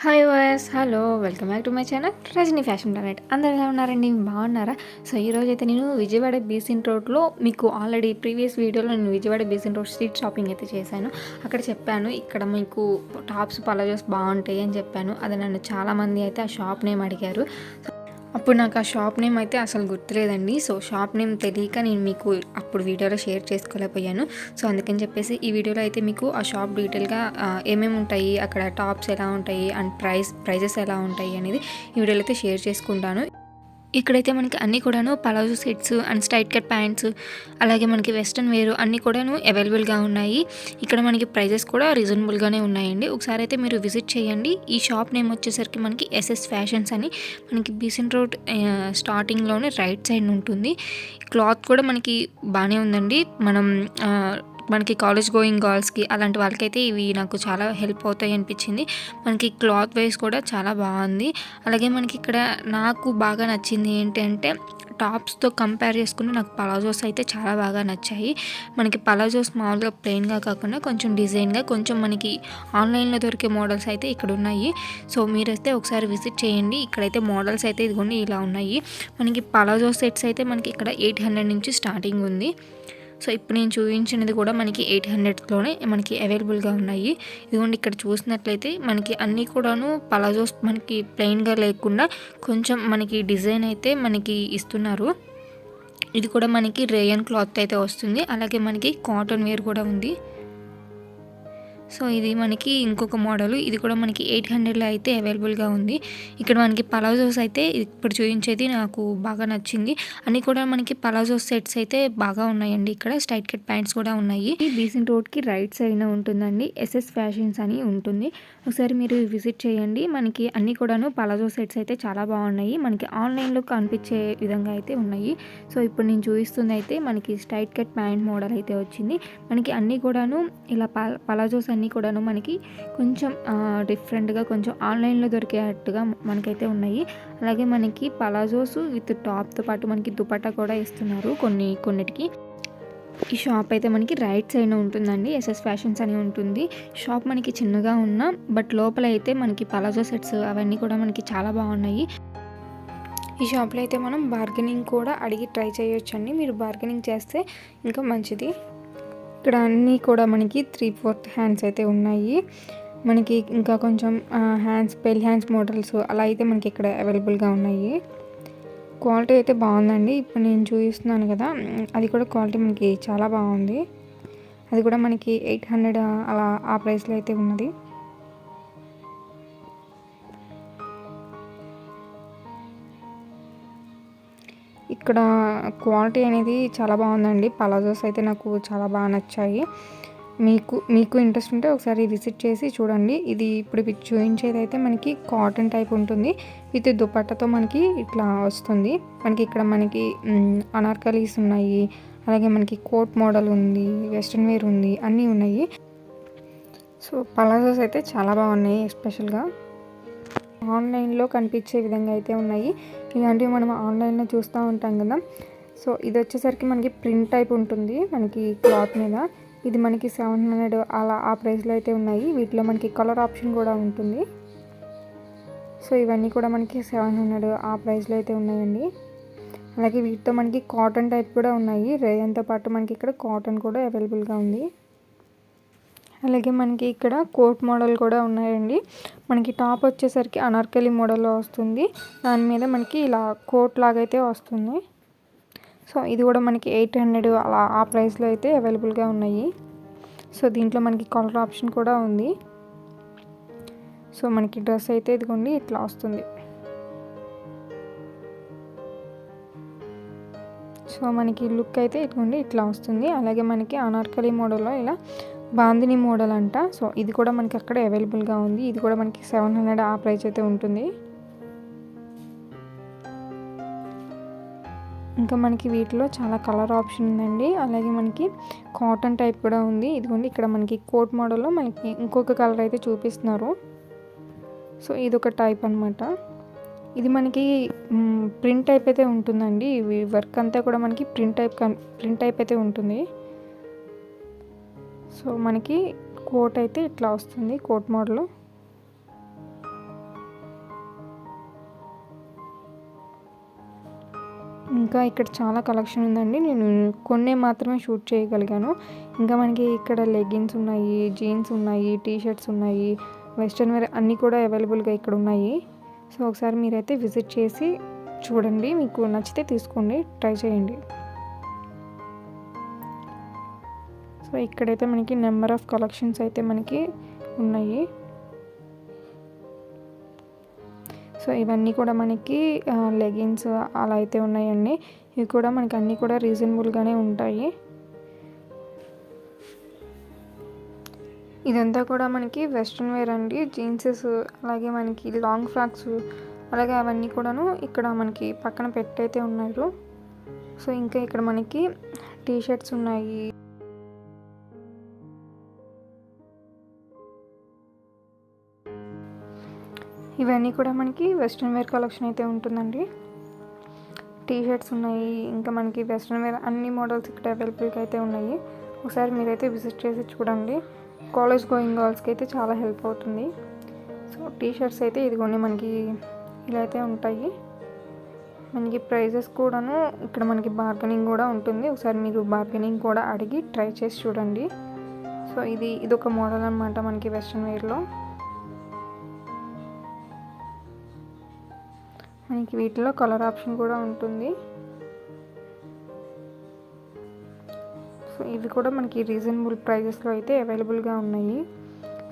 Hi voice hello welcome back to my channel Rajani fashion planet. అందరు ఎలా ఉన్నారండి? బాగున్నారా? సో ఈరోజు అయితే నేను విజయవాడ బీసెంట్ రోడ్లో మీకు ఆల్రెడీ ప్రీవియస్ వీడియోలో నేను Vijayawada Besant road street shopping అయితే చేశాను. అక్కడ చెప్పాను ఇక్కడ మీకు టాప్స్ పలాజోస్ బాగుంటాయి అని చెప్పాను. అది నన్ను చాలామంది అయితే ఆ షాప్ నేమ్ అడిగారు. అప్పుడు నాకు ఆ షాప్ నేమ్ అయితే అసలు గుర్తులేదండి. సో షాప్ నేమ్ తెలియక నేను మీకు అప్పుడు వీడియోలో షేర్ చేసుకోలేకపోయాను. సో అందుకని చెప్పేసి ఈ వీడియోలో అయితే మీకు ఆ షాప్ డీటెయిల్గా ఏమేమి ఉంటాయి, అక్కడ టాప్స్ ఎలా ఉంటాయి అండ్ ప్రైజెస్ ఎలా ఉంటాయి అనేది ఈ వీడియోలో అయితే షేర్ చేసుకుంటాను. ఇక్కడైతే మనకి అన్నీ కూడాను palazzo sets and straight cut pants, అలాగే మనకి వెస్ట్రన్ వేర్ అన్నీ కూడాను అవైలబుల్గా ఉన్నాయి. ఇక్కడ మనకి ప్రైజెస్ కూడా రీజనబుల్గానే ఉన్నాయండి. ఒకసారి అయితే మీరు విజిట్ చేయండి. ఈ షాప్ నేమ్ వచ్చేసరికి మనకి ఎస్ఎస్ ఫ్యాషన్స్ అని మనకి బీసెంట్ రోడ్ స్టార్టింగ్లోనే రైట్ సైడ్ ఉంటుంది. క్లాత్ కూడా మనకి బాగానే ఉందండి. మనకి కాలేజ్ గోయింగ్ గర్ల్స్కి అలాంటి వాళ్ళకైతే ఇవి నాకు చాలా హెల్ప్ అవుతాయి అనిపించింది. మనకి క్లాత్ వైజ్ కూడా చాలా బాగుంది. అలాగే మనకి ఇక్కడ నాకు బాగా నచ్చింది ఏంటంటే టాప్స్తో కంపేర్ చేసుకుంటే నాకు పలాజోస్ అయితే చాలా బాగా నచ్చాయి. మనకి పలాజోస్ మామూలుగా ప్లెయిన్గా కాకుండా కొంచెం డిజైన్గా కొంచెం మనకి ఆన్లైన్లో దొరికే మోడల్స్ అయితే ఇక్కడ ఉన్నాయి. సో మీరైతే ఒకసారి విజిట్ చేయండి. ఇక్కడైతే మోడల్స్ అయితే ఇదిగోండి ఇలా ఉన్నాయి. మనకి పలాజో సెట్స్ అయితే మనకి ఇక్కడ 800 నుంచి స్టార్టింగ్ ఉంది. సో ఇప్పుడు నేను చూపించినది కూడా మనకి 800లోనే మనకి అవైలబుల్గా ఉన్నాయి. ఇదిగోండి ఇక్కడ చూసినట్లయితే మనకి అన్నీ కూడాను పలాజోస్ మనకి ప్లెయిన్గా లేకుండా కొంచెం మనకి డిజైన్ అయితే మనకి ఇస్తున్నారు. ఇది కూడా మనకి రేయన్ క్లాత్ అయితే వస్తుంది. అలాగే మనకి కాటన్ వేర్ కూడా ఉంది. సో ఇది మనకి ఇంకొక మోడల్, ఇది కూడా మనకి 800లో అయితే అవైలబుల్గా ఉంది. ఇక్కడ మనకి పలాజోస్ అయితే ఇప్పుడు చూపించేది నాకు బాగా నచ్చింది. అన్నీ కూడా మనకి పలాజోస్ సెట్స్ అయితే బాగా ఉన్నాయండి. ఇక్కడ స్ట్రైట్ కట్ ప్యాంట్స్ కూడా ఉన్నాయి. బీసెంట్ రోడ్కి రైట్ సైడ్న ఉంటుందండి ఎస్ఎస్ ఫ్యాషన్స్ అని ఉంటుంది. ఒకసారి మీరు విజిట్ చేయండి. మనకి అన్నీ కూడాను పలాజో సెట్స్ అయితే చాలా బాగున్నాయి. మనకి ఆన్లైన్లో కనిపించే విధంగా అయితే ఉన్నాయి. సో ఇప్పుడు నేను చూపిస్తుంది అయితే మనకి స్ట్రైట్ కట్ ప్యాంట్ మోడల్ అయితే వచ్చింది. మనకి అన్నీ కూడాను ఇలా పలాజోస్ అన్నీ కూడాను మనకి కొంచెం డిఫరెంట్గా కొంచెం ఆన్లైన్లో దొరికేటట్టుగా మనకైతే ఉన్నాయి. అలాగే మనకి పలాజోస్ విత్ టాప్తో పాటు మనకి దుపట్టా కూడా ఇస్తున్నారు కొన్నిటికి. ఈ షాప్ అయితే మనకి రైట్ సైడ్న ఉంటుందండి. ఎస్ఎస్ ఫ్యాషన్స్ అని ఉంటుంది. షాప్ మనకి చిన్నగా ఉన్న బట్ లోపల అయితే మనకి పలాజో సెట్స్ అవన్నీ కూడా మనకి చాలా బాగున్నాయి. ఈ షాప్లో అయితే మనం బార్గెనింగ్ కూడా అడిగి ట్రై చేయొచ్చండి. మీరు బార్గెనింగ్ చేస్తే ఇంకా మంచిది. ఇక్కడ అన్నీ కూడా మనకి 3/4 హ్యాండ్స్ అయితే ఉన్నాయి. మనకి ఇంకా కొంచెం పెల్ హ్యాండ్స్ మోడల్స్ అలా అయితే మనకి ఇక్కడ అవైలబుల్గా ఉన్నాయి. క్వాలిటీ అయితే బాగుందండి. ఇప్పుడు నేను చూపిస్తున్నాను కదా, అది కూడా క్వాలిటీ మనకి చాలా బాగుంది. అది కూడా మనకి 800 అలా ఆ ప్రైస్లో అయితే ఉన్నది. ఇక్కడ క్వాలిటీ అనేది చాలా బాగుందండి. పలాజోస్ అయితే నాకు చాలా బాగా నచ్చాయి. మీకు ఇంట్రెస్ట్ ఉంటే ఒకసారి విజిట్ చేసి చూడండి. ఇది ఇప్పుడు చూపించేది అయితే మనకి కాటన్ టైప్ ఉంటుంది. విత్ దుపట్టాతో మనకి ఇట్లా వస్తుంది. మనకి ఇక్కడ మనకి అనార్కలీస్ ఉన్నాయి. అలాగే మనకి కోట్ మోడల్ ఉంది, వెస్ట్రన్ వేర్ ఉంది, అన్నీ ఉన్నాయి. సో పలాజోస్ అయితే చాలా బాగున్నాయి. ఎస్పెషల్గా ఆన్లైన్లో కనిపించే విధంగా అయితే ఉన్నాయి. ఇలాంటివి మనం ఆన్లైన్లో చూస్తూ ఉంటాం కదా. సో ఇది వచ్చేసరికి మనకి ప్రింట్ టైప్ ఉంటుంది మనకి క్లాత్ మీద. ఇది మనకి 700 అలా ఆ ప్రైస్లో అయితే ఉన్నాయి. వీటిలో మనకి కలర్ ఆప్షన్ కూడా ఉంటుంది. సో ఇవన్నీ కూడా మనకి 700 ఆ ప్రైస్లో అయితే ఉన్నాయండి. అలాగే వీటితో మనకి కాటన్ టైప్ కూడా ఉన్నాయి. రేయన్తో పాటు మనకి ఇక్కడ కాటన్ కూడా అవైలబుల్గా ఉంది. అలాగే మనకి ఇక్కడ కోట్ మోడల్ కూడా ఉన్నాయండి. మనకి టాప్ వచ్చేసరికి అనార్కలి మోడల్లో వస్తుంది. దాని మీద మనకి ఇలా కోట్ లాగైతే వస్తుంది. సో ఇది కూడా మనకి 800 అలా ఆ ప్రైస్లో అయితే అవైలబుల్గా ఉన్నాయి. సో దీంట్లో మనకి కలర్ ఆప్షన్ కూడా ఉంది. సో మనకి డ్రెస్ అయితే ఇదిగోండి ఇట్లా వస్తుంది. సో మనకి లుక్ అయితే ఇదిగోండి ఇట్లా వస్తుంది. అలాగే మనకి అనార్కలి మోడల్లో ఇలా బాందిని మోడల్ అంట. సో ఇది కూడా మనకి అక్కడ అవైలబుల్గా ఉంది. ఇది కూడా మనకి 700 ఆ ప్రైస్ అయితే ఉంటుంది. ఇంకా మనకి వీటిలో చాలా కలర్ ఆప్షన్ ఉందండి. అలాగే మనకి కాటన్ టైప్ కూడా ఉంది. ఇదిగోండి ఇక్కడ మనకి కోట్ మోడల్లో మనకి ఇంకొక కలర్ అయితే చూపిస్తున్నారు. సో ఇది ఒక టైప్ అనమాట. ఇది మనకి ప్రింట్ టైప్ అయితే ఉంటుందండి. వర్క్ అంతా కూడా మనకి ప్రింట్ టైప్ అయితే ఉంటుంది. సో మనకి కోట్ అయితే ఇట్లా వస్తుంది, కోట్ మోడల్. ఇంకా ఇక్కడ చాలా కలెక్షన్ ఉందండి. నేను కొన్నే మాత్రమే షూట్ చేయగలిగాను. ఇంకా మనకి ఇక్కడ లెగ్గిన్స్ ఉన్నాయి, జీన్స్ ఉన్నాయి, టీ షర్ట్స్ ఉన్నాయి, వెస్ట్రన్ వేర్ అన్నీ కూడా అవైలబుల్గా ఇక్కడ ఉన్నాయి. సో ఒకసారి మీరైతే విజిట్ చేసి చూడండి, మీకు నచ్చితే తీసుకోండి, ట్రై చేయండి. సో ఇక్కడైతే మనకి నెంబర్ ఆఫ్ కలెక్షన్స్ అయితే మనకి ఉన్నాయి. సో ఇవన్నీ కూడా మనకి లెగిన్స్ అలా అయితే ఉన్నాయండి. ఇవి కూడా మనకి అన్నీ కూడా రీజనబుల్గానే ఉంటాయి. ఇదంతా కూడా మనకి వెస్ట్రన్ వేర్ అండి. జీన్సెస్, అలాగే మనకి లాంగ్ ఫ్రాక్స్, అలాగే అవన్నీ కూడాను ఇక్కడ మనకి పక్కన పెట్టయితే ఉన్నారు. సో ఇంకా ఇక్కడ మనకి టీ షర్ట్స్ ఉన్నాయి. ఇవన్నీ కూడా మనకి వెస్ట్రన్ వేర్ కలెక్షన్ అయితే ఉంటుందండి. టీ షర్ట్స్ ఉన్నాయి, ఇంకా మనకి వెస్ట్రన్ వేర్ అన్ని మోడల్స్ ఇక్కడ అవైలబుల్గా అయితే ఉన్నాయి. ఒకసారి మీరైతే విజిట్ చేసి చూడండి. కాలేజ్ గోయింగ్ గర్ల్స్కి అయితే చాలా హెల్ప్ అవుతుంది. సో టీ షర్ట్స్ అయితే ఇదిగోండి మనకి ఇలా అయితే ఉంటాయి. మనకి ప్రైజెస్ కూడాను ఇక్కడ మనకి బార్గెనింగ్ కూడా ఉంటుంది. ఒకసారి మీరు బార్గెనింగ్ కూడా అడిగి ట్రై చేసి చూడండి. సో ఇదొక మోడల్ అన్నమాట మనకి వెస్ట్రన్ వేర్లో. మనకి వీటిలో కలర్ ఆప్షన్ కూడా ఉంటుంది. సో ఇవి కూడా మనకి రీజనబుల్ ప్రైజెస్లో అయితే అవైలబుల్గా ఉన్నాయి.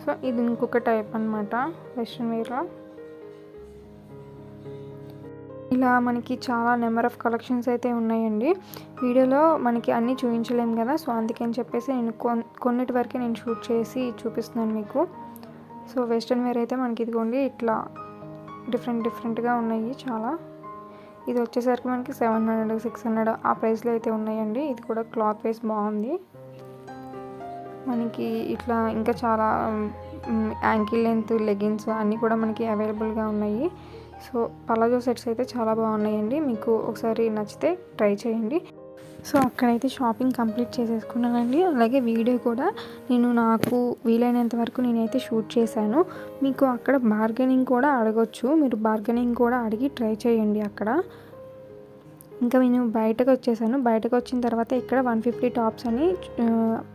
సో ఇది ఇంకొక టైప్ అన్నమాట వెస్ట్రన్ వేర్లో. ఇలా మనకి చాలా నెంబర్ ఆఫ్ కలెక్షన్స్ అయితే ఉన్నాయండి. వీడియోలో మనకి అన్నీ చూపించలేము కదా, సో అందుకని చెప్పేసి నేను కొన్నిటి వరకే నేను షూట్ చేసి చూపిస్తున్నాను మీకు. సో వెస్ట్రన్ వేర్ అయితే మనకి ఇదిగోండి ఇట్లా డిఫరెంట్గా ఉన్నాయి చాలా. ఇది వచ్చేసరికి మనకి 700, 600 ఆ ప్రైస్లో అయితే ఉన్నాయండి. ఇది కూడా క్లాత్ వైస్ బాగుంది. మనకి ఇట్లా ఇంకా చాలా యాంకిల్ లెంత్ లెగిన్స్ అన్నీ కూడా మనకి అవైలబుల్గా ఉన్నాయి. సో పలాజో సెట్స్ అయితే చాలా బాగున్నాయండి. మీకు ఒకసారి నచ్చితే ట్రై చేయండి. సో అక్కడైతే షాపింగ్ కంప్లీట్ చేసేసుకున్నానండి. అలాగే వీడియో కూడా నాకు వీలైనంత వరకు నేనైతే షూట్ చేశాను. మీకు అక్కడ బార్గెనింగ్ కూడా అడగొచ్చు, మీరు బార్గెనింగ్ కూడా అడిగి ట్రై చేయండి అక్కడ. ఇంకా నేను బయటకు వచ్చేసాను. బయటకు వచ్చిన తర్వాత ఇక్కడ 150 టాప్స్ అని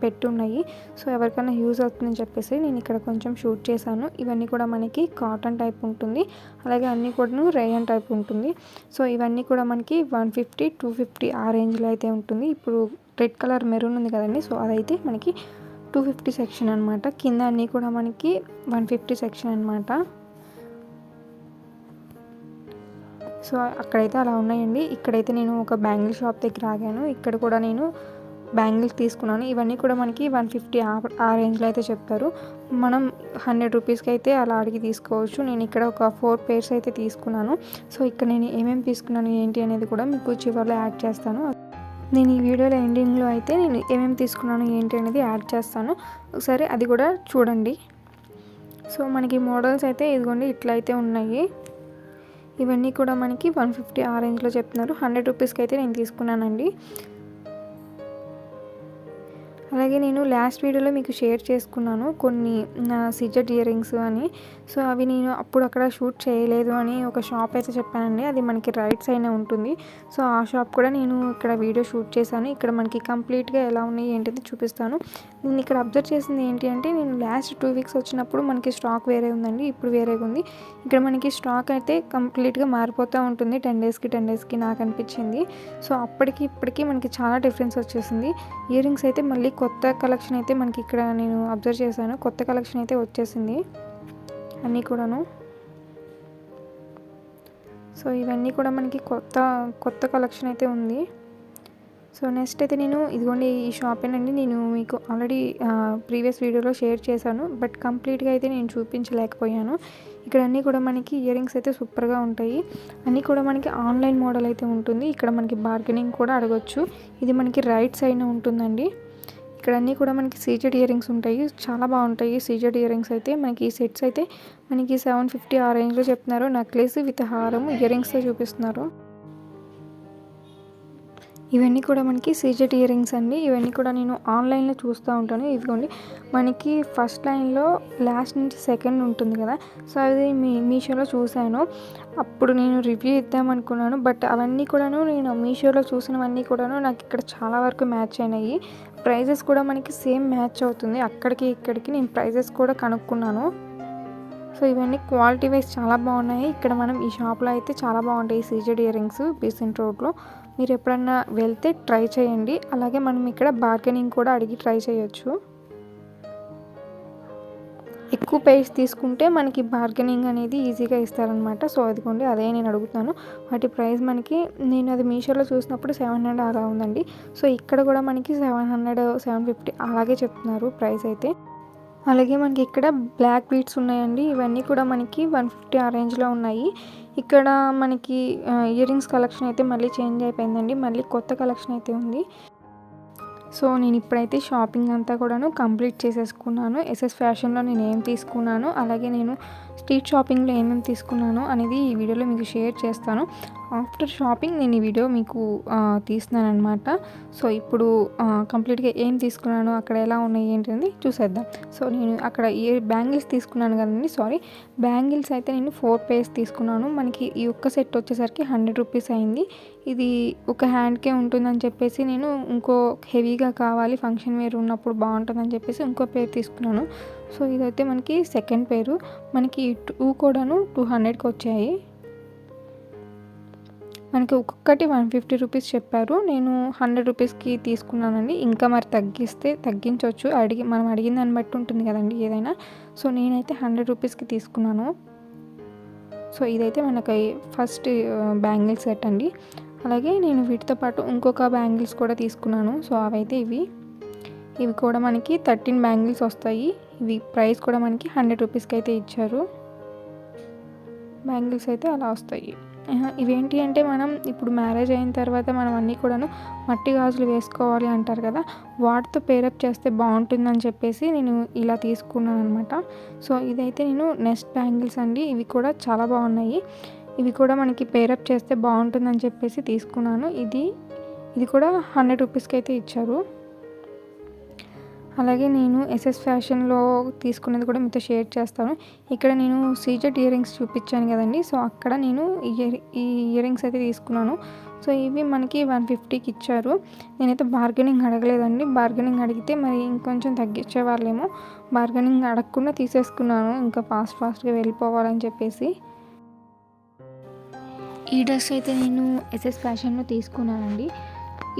పెట్టున్నాయి. సో ఎవరికైనా యూజ్ అవుతుందని చెప్పేసి నేను ఇక్కడ కొంచెం షూట్ చేశాను. ఇవన్నీ కూడా మనకి కాటన్ టైప్ ఉంటుంది, అలాగే అన్నీ కూడా రేయన్ టైప్ ఉంటుంది. సో ఇవన్నీ కూడా మనకి 150, 250 ఆ రేంజ్లో అయితే ఉంటుంది. ఇప్పుడు రెడ్ కలర్ మెరూన్ ఉంది కదండి, సో అదైతే మనకి 250 సెక్షన్ అనమాట. కింద అన్నీ కూడా మనకి 150 సెక్షన్ అనమాట. సో అక్కడైతే అలా ఉన్నాయండి. ఇక్కడైతే నేను ఒక బ్యాంగిల్ షాప్ దగ్గర ఆగాను. ఇక్కడ కూడా నేను బ్యాంగిల్స్ తీసుకున్నాను. ఇవన్నీ కూడా మనకి 150 ఆ రేంజ్లో అయితే చెప్తారు. మనం 100 రూపీస్కి అయితే అలా అడిగి తీసుకోవచ్చు. నేను ఇక్కడ ఒక 4 పేర్స్ అయితే తీసుకున్నాను. సో ఇక్కడ నేను ఏమేమి తీసుకున్నాను ఏంటి అనేది కూడా మీకు చివరిలో యాడ్ చేస్తాను. నేను ఈ వీడియోలో ఎండింగ్లో అయితే నేను ఏమేమి తీసుకున్నాను ఏంటి అనేది యాడ్ చేస్తాను. ఒకసారి అది కూడా చూడండి. సో మనకి మోడల్స్ అయితే ఇదిగోండి ఇట్లా అయితే ఉన్నాయి. ఇవన్నీ కూడా మనకి 150 ఆ రేంజ్లో చెప్తున్నారు. 100 రూపీస్కి అయితే నేను తీసుకున్నానండి. అలాగే నేను లాస్ట్ వీడియోలో మీకు షేర్ చేసుకున్నాను కొన్ని సిజెడ్ ఇయర్ రింగ్స్ అని. సో అవి నేను అప్పుడు అక్కడ షూట్ చేయలేదు అని ఒక షాప్ అయితే చెప్పానండి. అది మనకి రైట్ సైడ్నే ఉంటుంది. సో ఆ షాప్ కూడా నేను ఇక్కడ వీడియో షూట్ చేశాను. ఇక్కడ మనకి కంప్లీట్గా ఎలా ఉన్నాయి ఏంటిది చూపిస్తాను. నేను ఇక్కడ అబ్జర్వ్ చేసింది ఏంటి అంటే, నేను లాస్ట్ 2 వీక్స్ వచ్చినప్పుడు మనకి స్టాక్ వేరే ఉందండి, ఇప్పుడు వేరేగా ఉంది. ఇక్కడ మనకి స్టాక్ అయితే కంప్లీట్గా మారిపోతూ ఉంటుంది 10 డేస్కి నాకు అనిపించింది. సో అప్పటికి ఇప్పటికీ మనకి చాలా డిఫరెన్స్ వచ్చేసింది. ఇయర్ రింగ్స్ అయితే మళ్ళీ కొత్త కలెక్షన్ అయితే మనకి ఇక్కడ నేను అబ్జర్వ్ చేశాను. కొత్త కలెక్షన్ అయితే వచ్చేసింది అన్నీ కూడాను. సో ఇవన్నీ కూడా మనకి కొత్త కలెక్షన్ అయితే ఉంది. సో నెక్స్ట్ అయితే నేను ఇదిగోండి ఈ షాపేనండి. నేను మీకు ఆల్రెడీ ప్రీవియస్ వీడియోలో షేర్ చేశాను, బట్ కంప్లీట్గా అయితే నేను చూపించలేకపోయాను. ఇక్కడ అన్నీ కూడా మనకి ఇయర్ రింగ్స్ అయితే సూపర్గా ఉంటాయి. అన్నీ కూడా మనకి ఆన్లైన్ మోడల్ అయితే ఉంటుంది. ఇక్కడ మనకి బార్గెనింగ్ కూడా అడగొచ్చు. ఇది మనకి రైట్ సైడ్న ఉంటుందండి. ఇక్కడ అన్నీ కూడా మనకి సీజెడ్ ఇయర్ రింగ్స్ ఉంటాయి, చాలా బాగుంటాయి సీజెడ్ ఇయర్ రింగ్స్ అయితే. మనకి ఈ సెట్స్ అయితే మనకి 750 ఆ రేంజ్లో చెప్తున్నారు. నెక్లెస్ విత్ హారం ఇయర్ రింగ్స్తో చూపిస్తున్నారు. ఇవన్నీ కూడా మనకి సీజెట్ ఇయర్ రింగ్స్ అండి. ఇవన్నీ కూడా నేను ఆన్లైన్లో చూస్తూ ఉంటాను. ఇదిగోండి మనకి ఫస్ట్ లైన్లో లాస్ట్ నుంచి సెకండ్ ఉంటుంది కదా, సో అది మీషోలో చూశాను. అప్పుడు నేను రివ్యూ ఇద్దామనుకున్నాను, బట్ అవన్నీ కూడాను నేను మీషోలో చూసినవన్నీ కూడాను నాకు ఇక్కడ చాలా వరకు మ్యాచ్ అయినాయి. ప్రైజెస్ కూడా మనకి సేమ్ మ్యాచ్ అవుతుంది. అక్కడికి ఇక్కడికి నేను ప్రైజెస్ కూడా కనుక్కున్నాను. సో ఇవన్నీ క్వాలిటీ వైజ్ చాలా బాగున్నాయి. ఇక్కడ మనం ఈ షాప్లో అయితే చాలా బాగుంటాయి సీజెడ్ ఇయర్ రింగ్స్ బీసెంట్ రోడ్లో. మీరు ఎప్పుడన్నా వెళ్తే ట్రై చేయండి. అలాగే మనం ఇక్కడ బార్గెనింగ్ కూడా అడిగి ట్రై చేయొచ్చు. ఎక్కువ ప్రైస్ తీసుకుంటే మనకి బార్గెనింగ్ అనేది ఈజీగా ఇస్తారనమాట. సో అదిగోండి అదే నేను అడుగుతాను. వాటి ప్రైస్ మనకి నేను అది మీషోలో చూసినప్పుడు 700 అలా ఉందండి. సో ఇక్కడ కూడా మనకి 700, 750 అలాగే చెప్తున్నారు ప్రైస్ అయితే. అలాగే మనకి ఇక్కడ బ్లాక్ బీడ్స్ ఉన్నాయండి. ఇవన్నీ కూడా మనకి 150 ఆ రేంజ్లో ఉన్నాయి. ఇక్కడ మనకి ఇయర్ రింగ్స్ కలెక్షన్ అయితే మళ్ళీ చేంజ్ అయిపోయిందండి. మళ్ళీ కొత్త కలెక్షన్ అయితే ఉంది. సో నేను ఇప్పుడైతే షాపింగ్ అంతా కూడాను కంప్లీట్ చేసేసుకున్నాను. ఎస్ఎస్ ఫ్యాషన్లో నేను ఏం తీసుకున్నాను, అలాగే నేను స్ట్రీట్ షాపింగ్లో ఏమేమి తీసుకున్నాను అనేది ఈ వీడియోలో మీకు షేర్ చేస్తాను. ఆఫ్టర్ షాపింగ్ నేను ఈ వీడియో మీకు తీస్తున్నాను అనమాట. సో ఇప్పుడు కంప్లీట్గా ఏం తీసుకున్నాను, అక్కడ ఎలా ఉన్నాయి ఏంటనేది చూసేద్దాం. సో నేను అక్కడ బ్యాంగిల్స్ తీసుకున్నాను కదండి, బ్యాంగిల్స్ అయితే నేను 4 pairs తీసుకున్నాను. మనకి ఈ ఒక్క సెట్ వచ్చేసరికి 100 రూపీస్ అయింది. ఇది ఒక హ్యాండ్కే ఉంటుందని చెప్పేసి నేను ఇంకో హెవీగా కావాలి ఫంక్షన్ వేర్ ఉన్నప్పుడు బాగుంటుందని చెప్పేసి ఇంకో పేర్ తీసుకున్నాను. సో ఇదైతే మనకి సెకండ్ పేరు. మనకి 2 కూడాను 200కి వచ్చాయి. మనకి ఒక్కొక్కటి 150 రూపీస్ చెప్పారు. నేను 100 రూపీస్కి తీసుకున్నానండి. ఇంకా మరి తగ్గించవచ్చు, మనం అడిగిన దాన్ని బట్టి ఉంటుంది కదండి ఏదైనా. సో నేనైతే 100 రూపీస్కి తీసుకున్నాను. సో ఇదైతే మనకి ఫస్ట్ బ్యాంగిల్ సెట్ అండి. అలాగే నేను వీటితో పాటు ఇంకొక బ్యాంగిల్స్ కూడా తీసుకున్నాను. సో అవైతే ఇవి కూడా మనకి 13 బ్యాంగిల్స్ వస్తాయి. ఇవి ప్రైస్ కూడా మనకి 100 రూపీస్కి అయితే ఇచ్చారు. బ్యాంగిల్స్ అయితే అలా వస్తాయి. ఇవేంటి అంటే మనం ఇప్పుడు మ్యారేజ్ అయిన తర్వాత మనం అన్నీ కూడాను మట్టి గాజులు వేసుకోవాలి అంటారు కదా, వాటితో పేరప్ చేస్తే బాగుంటుందని చెప్పేసి నేను ఇలా తీసుకున్నాను అనమాట. సో ఇదైతే నేను నెక్స్ట్ బ్యాంగిల్స్ అండి. ఇవి కూడా చాలా బాగున్నాయి. ఇవి కూడా మనకి పేరప్ చేస్తే బాగుంటుందని చెప్పేసి తీసుకున్నాను. ఇది కూడా 100 రూపీస్కి అయితే ఇచ్చారు. అలాగే నేను ఎస్ఎస్ ఫ్యాషన్లో తీసుకునేది కూడా మీతో షేర్ చేస్తాను. ఇక్కడ నేను సీజెడ్ ఇయర్ రింగ్స్ చూపించాను కదండి, సో అక్కడ నేను ఈ ఇయర్ రింగ్స్ అయితే తీసుకున్నాను. సో ఇవి మనకి 150కి ఇచ్చారు. నేనైతే బార్గెనింగ్ అడగలేదండి. బార్గెనింగ్ అడిగితే మరి ఇంకొంచెం తగ్గించే వాళ్ళేమో, బార్గెనింగ్ అడగకుండా తీసేసుకున్నాను ఇంకా ఫాస్ట్గా వెళ్ళిపోవాలని చెప్పేసి. ఈ డ్రెస్ అయితే నేను ఎస్ఎస్ ఫ్యాషన్లో తీసుకున్నానండి.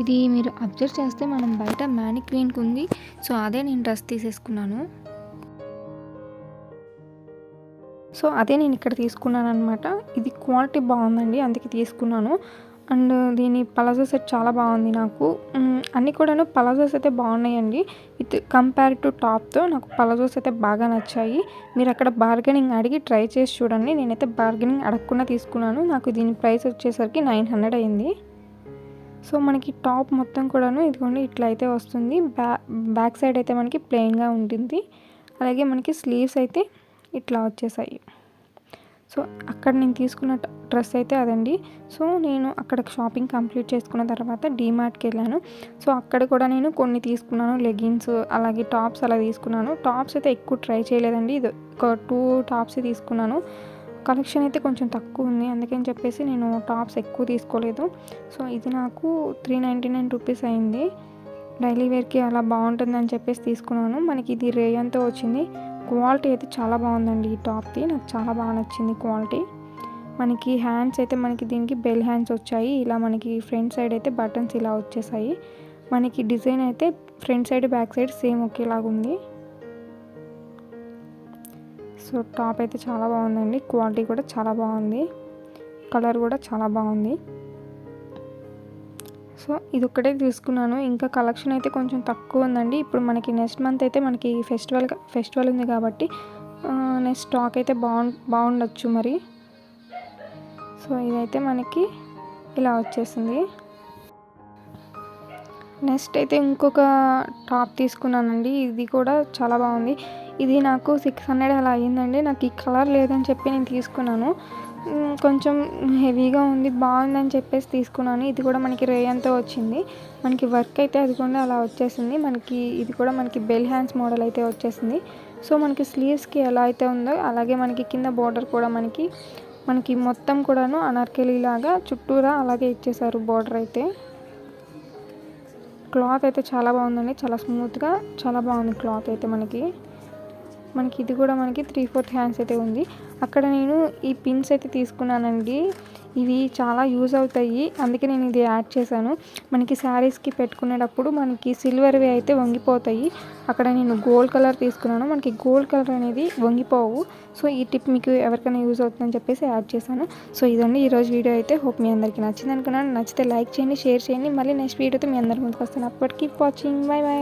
ఇది మీరు అబ్జర్వ్ చేస్తే మనం బయట మ్యానిక్వీన్కి ఉంది. సో అదే నేను డ్రెస్ తీసేసుకున్నాను. సో అదే నేను ఇక్కడ తీసుకున్నాను అనమాట. ఇది క్వాలిటీ బాగుందండి, అందుకే తీసుకున్నాను. అండ్ దీని పలాజో సెట్ చాలా బాగుంది నాకు. అన్నీ కూడాను పలాజోస్ అయితే బాగున్నాయండి. విత్ కంపేర్ టు టాప్తో నాకు పలాజోస్ అయితే బాగా నచ్చాయి. మీరు అక్కడ బార్గెనింగ్ అడిగి ట్రై చేసి చూడండి. నేనైతే బార్గెనింగ్ అడగకుండా తీసుకున్నాను. నాకు దీని ప్రైస్ వచ్చేసరికి 900 అయింది. సో మనకి టాప్ మొత్తం కూడాను ఇదిగోండి ఇట్లా అయితే వస్తుంది. బ్యాక్ సైడ్ అయితే మనకి ప్లెయిన్గా ఉంటుంది. అలాగే మనకి స్లీవ్స్ అయితే ఇట్లా వచ్చేసాయి. సో అక్కడ నేను తీసుకున్న డ్రెస్ అయితే అదండి. సో నేను అక్కడ షాపింగ్ కంప్లీట్ చేసుకున్న తర్వాత డీమార్ట్కి వెళ్ళాను. సో అక్కడ కూడా నేను కొన్ని తీసుకున్నాను, లెగిన్స్ అలాగే టాప్స్ అలా తీసుకున్నాను. టాప్స్ అయితే ఎక్కువ ట్రై చేయలేదండి. ఇది ఒక 2 టాప్స్ తీసుకున్నాను. కలెక్షన్ అయితే కొంచెం తక్కువ ఉంది, అందుకని చెప్పేసి నేను టాప్స్ ఎక్కువ తీసుకోలేదు. సో ఇది నాకు 399 రూపీస్ అయింది. డైలీ వేర్కి అలా బాగుంటుందని చెప్పేసి తీసుకున్నాను. మనకి ఇది రేయన్తో వచ్చింది. క్వాలిటీ అయితే చాలా బాగుందండి ఈ టాప్ది, నాకు చాలా బాగా నచ్చింది క్వాలిటీ. మనకి హ్యాండ్స్ అయితే మనకి దీనికి బెల్ హ్యాండ్స్ వచ్చాయి. ఇలా మనకి ఫ్రంట్ సైడ్ అయితే బటన్స్ ఇలా వచ్చేసాయి. మనకి డిజైన్ అయితే front side back side same ఒకేలాగా ఉంది. సో టాప్ అయితే చాలా బాగుందండి. క్వాలిటీ కూడా చాలా బాగుంది. కలర్ కూడా చాలా బాగుంది. సో ఇది ఒక్కటే తీసుకున్నాను. ఇంకా కలెక్షన్ అయితే కొంచెం తక్కువ ఉందండి. ఇప్పుడు మనకి నెక్స్ట్ మంత్ అయితే మనకి ఫెస్టివల్ ఉంది కాబట్టి నెక్స్ట్ స్టాక్ అయితే బాగుండొచ్చు మరి. సో ఇదైతే మనకి ఇలా వచ్చేసింది. నెక్స్ట్ అయితే ఇంకొక టాప్ తీసుకున్నానండి. ఇది కూడా చాలా బాగుంది. ఇది నాకు 600 అలా అయ్యిందండి. నాకు ఈ కలర్ లేదని చెప్పి నేను తీసుకున్నాను. కొంచెం హెవీగా ఉంది, బాగుందని చెప్పేసి తీసుకున్నాను. ఇది కూడా మనకి రేయన్‌తో వచ్చింది. మనకి వర్క్ అయితే అదిగోండి అలా వచ్చేసింది. మనకి ఇది కూడా మనకి బెల్ హ్యాండ్స్ మోడల్ అయితే వచ్చేసింది. సో మనకి స్లీవ్స్‌కి ఎలా అయితే ఉందో అలాగే మనకి కింద బోర్డర్ కూడా మనకి మొత్తం కూడాను అనార్కలి లాగా చుట్టూరా అలాగే ఇచ్చేసారు బోర్డర్ అయితే. క్లాత్ అయితే చాలా బాగుందండి. చాలా స్మూత్‌గా చాలా బాగుంది క్లాత్ అయితే మనకి ఇది కూడా మనకి 3/4 హ్యాండ్స్ అయితే ఉంది. అక్కడ నేను ఈ పిన్స్ అయితే తీసుకున్నానండి. ఇవి చాలా యూజ్ అవుతాయి. అందుకే నేను ఇది యాడ్ చేశాను. మనకి శారీస్‌కి పెట్టుకునేటప్పుడు మనకి సిల్వర్‌వి అయితే వంగిపోతాయి. అక్కడ నేను గోల్డ్ కలర్ తీసుకున్నాను. మనకి గోల్డ్ కలర్ అనేది వంగిపోవు. సో ఈ టిప్ మీకు ఎవరికైనా యూజ్ అవుతుందని చెప్పేసి యాడ్ చేశాను. సో ఇదండి ఈరోజు వీడియో అయితే. హోప్ మీ అందరికీ నచ్చింది అనుకున్నాను. నచ్చితే లైక్ చేయండి, షేర్ చేయండి. మళ్ళీ నెక్స్ట్ వీడియోతో మీ అందరి ముందుకు వస్తాను. అప్పటికి కీప్ వాచింగ్. By by.